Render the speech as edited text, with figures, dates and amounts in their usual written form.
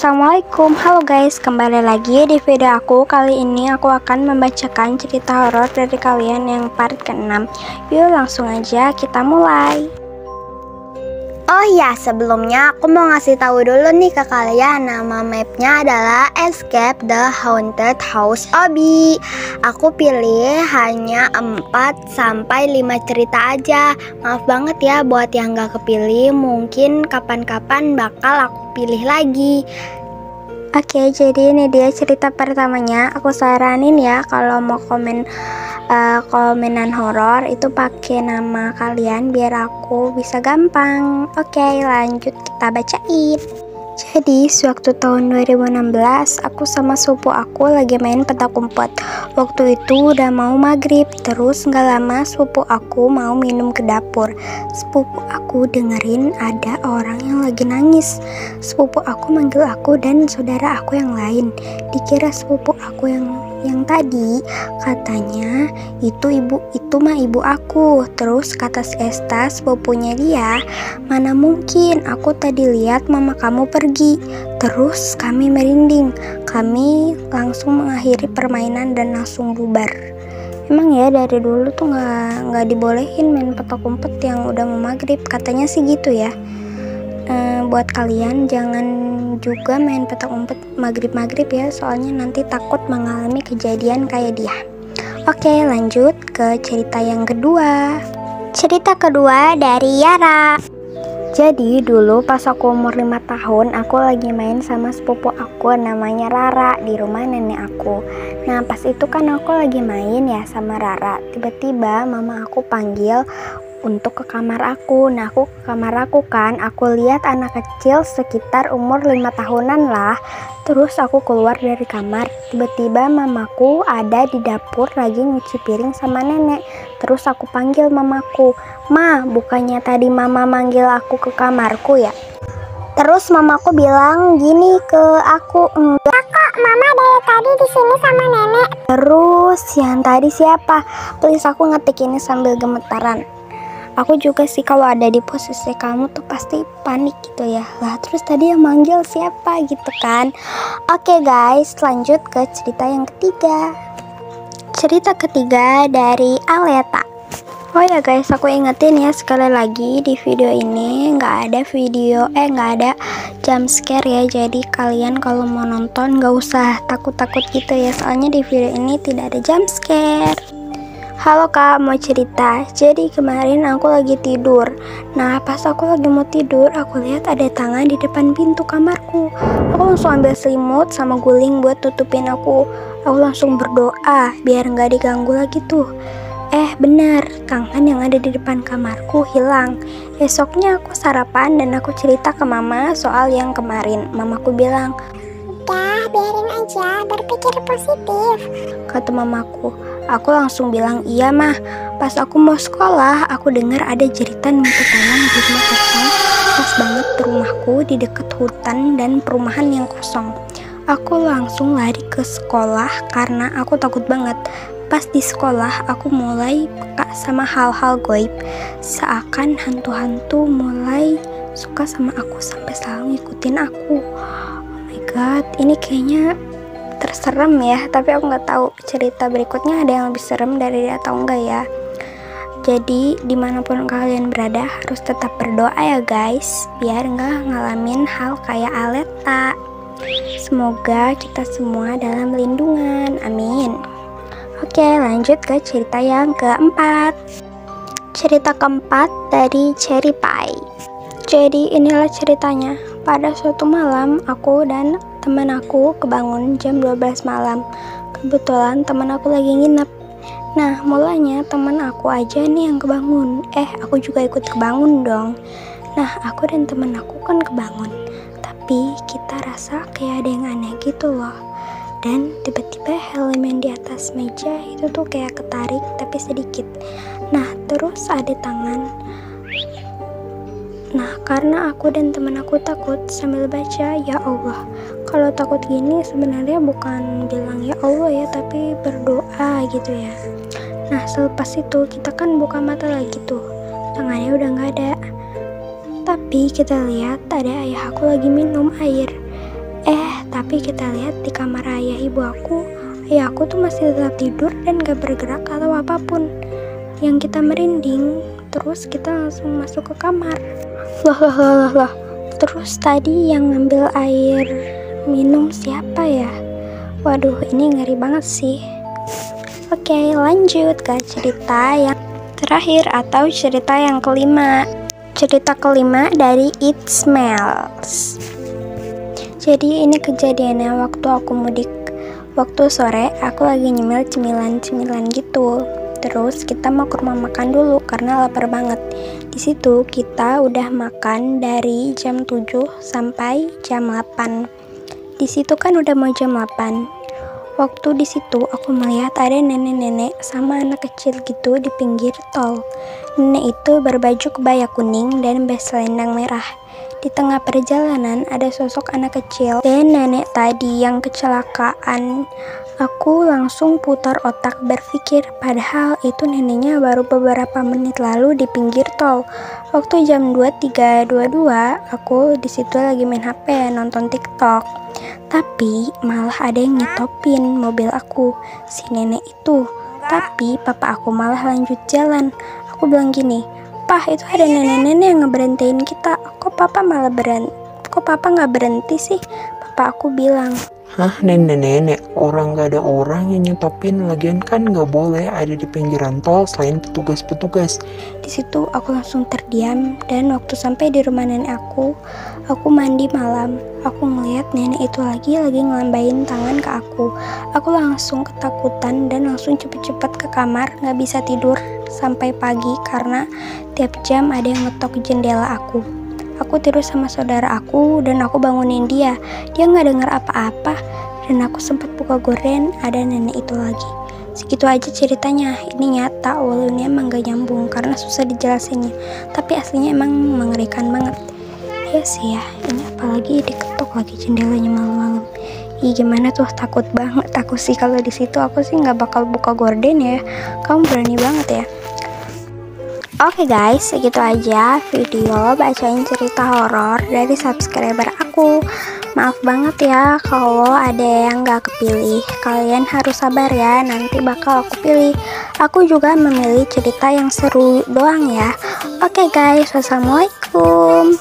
Assalamualaikum, halo guys, kembali lagi di video aku. Kali ini aku akan membacakan cerita horor dari kalian yang part ke-6. Yuk langsung aja kita mulai. Oh ya, sebelumnya aku mau ngasih tahu dulu nih ke kalian, nama mapnya adalah Escape the Haunted House Obi. Aku pilih hanya 4-5 cerita aja. Maaf banget ya buat yang gak kepilih, mungkin kapan-kapan bakal aku pilih lagi. Oke, jadi ini dia cerita pertamanya. Aku saranin ya kalau mau komenan horor itu pakai nama kalian biar aku bisa gampang. Oke, lanjut kita bacain. Jadi sewaktu tahun 2016 aku sama sepupu aku lagi main petak umpet. Waktu itu udah mau maghrib. Terus gak lama sepupu aku mau minum ke dapur. Sepupu aku dengerin ada orang yang lagi nangis. Sepupu aku manggil aku dan saudara aku yang lain. Dikira sepupu aku yang tadi, katanya itu mah ibu aku. Terus kata si Esta, sepupunya dia, mana mungkin, aku tadi lihat mama kamu pergi. Terus kami merinding. Kami langsung mengakhiri permainan dan langsung bubar. Emang ya dari dulu tuh nggak dibolehin main petak umpet yang udah mau maghrib, katanya sih gitu ya. Buat kalian jangan juga main petak umpet maghrib ya, soalnya nanti takut mengalami kejadian kayak dia. Oke, lanjut ke cerita yang kedua. Cerita kedua dari Yara. Jadi dulu pas aku umur 5 tahun, aku lagi main sama sepupu aku namanya Rara di rumah nenek aku. Nah pas itu kan aku lagi main ya sama Rara. Tiba-tiba mama aku panggil untuk ke kamar aku. Nah aku ke kamar aku kan, aku lihat anak kecil sekitar umur 5 tahunan lah. Terus aku keluar dari kamar, tiba-tiba mamaku ada di dapur lagi nyuci piring sama nenek. Terus aku panggil mamaku, "Ma, bukannya tadi mama manggil aku ke kamarku ya?" Terus mamaku bilang gini ke aku, "Enggak kok, mama dari tadi di sini sama nenek." Terus yang tadi siapa? Please, aku ngetik ini sambil gemetaran. Aku juga sih kalau ada di posisi kamu tuh pasti panik gitu ya. Lah terus tadi yang manggil siapa gitu kan. Oke guys, lanjut ke cerita yang ketiga. Cerita ketiga dari Aleta. Oh ya guys, aku ingetin ya sekali lagi di video ini nggak ada jump scare ya. Jadi kalian kalau mau nonton nggak usah takut-takut gitu ya. Soalnya di video ini tidak ada jump scare. Halo kak, mau cerita. Jadi kemarin aku lagi tidur. Nah pas aku lagi mau tidur, aku lihat ada tangan di depan pintu kamarku. Aku langsung ambil selimut sama guling buat tutupin aku. Aku langsung berdoa biar nggak diganggu lagi tuh. Benar, tangan yang ada di depan kamarku hilang. Esoknya aku sarapan dan aku cerita ke mama soal yang kemarin. Mamaku bilang, "Udah, biarin aja, berpikir positif," kata mamaku. Aku langsung bilang, "Iya mah." Pas aku mau sekolah, aku dengar ada jeritan minta tolong di rumah kosong. Pas banget rumahku di dekat hutan dan perumahan yang kosong. Aku langsung lari ke sekolah karena aku takut banget. Pas di sekolah, aku mulai peka sama hal-hal goib. Seakan hantu-hantu mulai suka sama aku sampai selalu ngikutin aku. Oh my god, ini kayaknya terserem ya, tapi aku nggak tahu cerita berikutnya ada yang lebih serem dari dia atau enggak ya. Jadi dimanapun kalian berada harus tetap berdoa ya guys, biar nggak ngalamin hal kayak Aleta. Semoga kita semua dalam lindungan, amin. Oke, lanjut ke cerita yang keempat. Cerita keempat dari Cherry Pie. Jadi inilah ceritanya. Pada suatu malam, aku dan teman aku kebangun jam 12 malam. Kebetulan teman aku lagi nginep. Nah, mulanya teman aku aja nih yang kebangun. Aku juga ikut kebangun dong. Nah, aku dan teman aku kan kebangun. Tapi kita rasa kayak ada yang aneh gitu loh. Dan tiba-tiba helm yang di atas meja itu tuh kayak ketarik tapi sedikit. Nah, terus ada tangan. Nah, karena aku dan teman aku takut sambil baca, "Ya Allah." Kalau takut gini sebenarnya bukan bilang ya Allah ya, tapi berdoa gitu ya. Nah, selepas itu kita kan buka mata lagi tuh. Tangannya udah nggak ada. Tapi kita lihat ada ayah aku lagi minum air. Tapi kita lihat di kamar ayah ibu aku, ayah aku tuh masih tetap tidur dan gak bergerak atau apapun. Yang kita merinding, terus kita langsung masuk ke kamar. Loh. Terus tadi yang ngambil air minum siapa ya? Waduh, ini ngeri banget sih. Oke, lanjut ke cerita yang terakhir atau cerita yang kelima. Cerita kelima dari It Smells. Jadi ini kejadiannya waktu aku mudik. Waktu sore aku lagi nyemil cemilan gitu. Terus kita mau ke rumah makan dulu karena lapar banget. Di situ kita udah makan dari jam 7 sampai jam 8. Di situ kan udah mau jam 8. Waktu di situ aku melihat ada nenek-nenek sama anak kecil gitu di pinggir tol. Nenek itu berbaju kebaya kuning dan berselendang merah. Di tengah perjalanan ada sosok anak kecil dan nenek tadi yang kecelakaan. Aku langsung putar otak berpikir, padahal itu neneknya baru beberapa menit lalu di pinggir tol. Waktu jam 23.22, aku di situ lagi main HP nonton TikTok. Tapi malah ada yang nyetopin mobil aku, si nenek itu. Tapi papa aku malah lanjut jalan. Aku bilang gini, "Pah, itu ada nenek-nenek yang ngeberhentiin kita. Kok papa nggak berhenti sih?" Papa aku bilang, "Hah, nenek-nenek? Orang gak ada orang yang nyetopin, lagian kan gak boleh ada di pinggiran tol selain petugas-petugas." Di situ aku langsung terdiam dan waktu sampai di rumah nenek aku mandi malam. Aku ngeliat nenek itu lagi ngelambain tangan ke aku. Aku langsung ketakutan dan langsung cepet-cepet ke kamar, gak bisa tidur sampai pagi karena tiap jam ada yang ngetok jendela aku. Aku tidur sama saudara aku dan aku bangunin dia. Dia gak dengar apa-apa dan aku sempat buka gorden, ada nenek itu lagi. Segitu aja ceritanya. Ini nyata, walaupun emang gak nyambung karena susah dijelasinnya. Tapi aslinya emang mengerikan banget. Ya sih ya, ini apalagi diketok lagi jendelanya malam-malam. Ih, gimana tuh, takut banget aku sih kalau di situ. Aku sih nggak bakal buka gorden ya. Kamu berani banget ya. Oke guys, segitu aja video bacain cerita horor dari subscriber aku. Maaf banget ya kalau ada yang gak kepilih. Kalian harus sabar ya, nanti bakal aku pilih. Aku juga memilih cerita yang seru doang ya. Oke guys, wassalamualaikum.